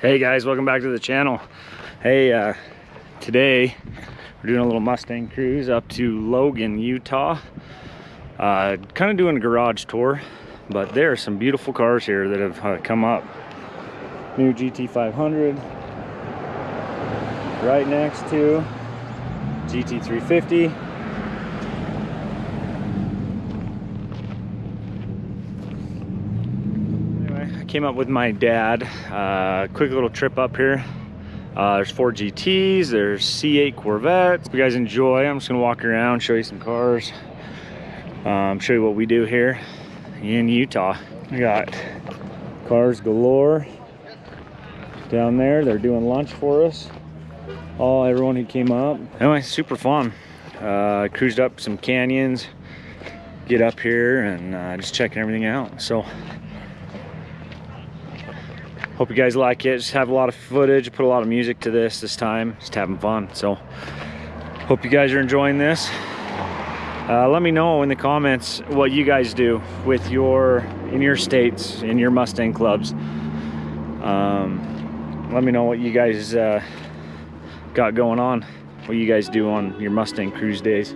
Hey guys, welcome back to the channel. Hey, today we're doing a little Mustang cruise up to Logan, Utah. Kind of doing a garage tour, but there are some beautiful cars here that have come up. New Gt500 right next to Gt350. Came up with my dad. Quick little trip up here. There's 4 GTs, there's C8 Corvettes. If you guys enjoy, I'm just gonna walk around, show you some cars, show you what we do here in Utah. We got cars galore down there. They're doing lunch for us. Everyone who came up. Anyway, super fun. Cruised up some canyons, get up here and just checking everything out. So hope you guys like it. Just have a lot of footage, put a lot of music to this time, just having fun. So hope you guys are enjoying this. Let me know in the comments what you guys do with in your states, in your Mustang clubs. Let me know what you guys got going on, what you guys do on your Mustang cruise days.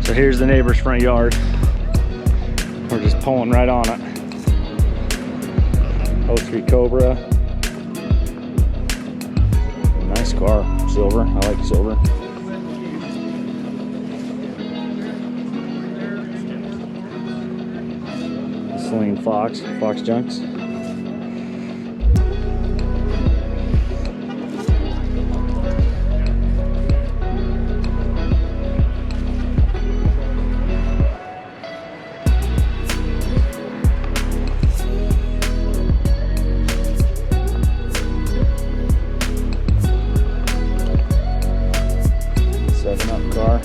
So here's the neighbor's front yard. We're just pulling right on it. 03 Cobra. Nice car, silver. I like silver. Saleen Fox Junks. Car.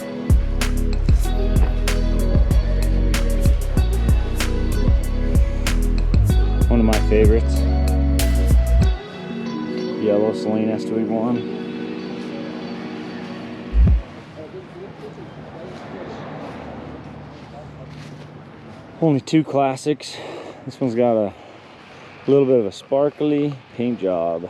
One of my favorites. Yellow Saleen S21. Only 2 classics. This one's got a little bit of a sparkly paint job.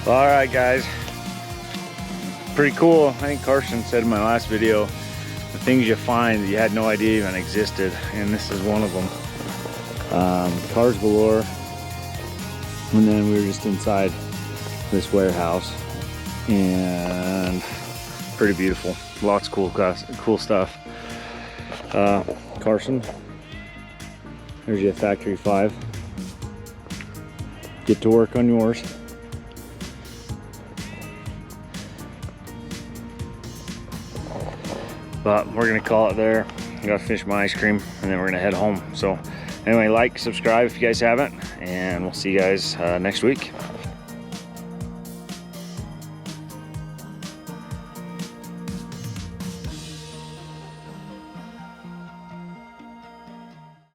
All right, guys, pretty cool. I think Carson said in my last video, the things you find that you had no idea even existed, and this is one of them. Cars galore. And then we were just inside this warehouse, and pretty beautiful. Lots of cool stuff. Carson, there's your factory 5. Get to work on yours. But we're gonna call it there. I gotta finish my ice cream and then we're gonna head home. So anyway, like, subscribe if you guys haven't, and we'll see you guys next week.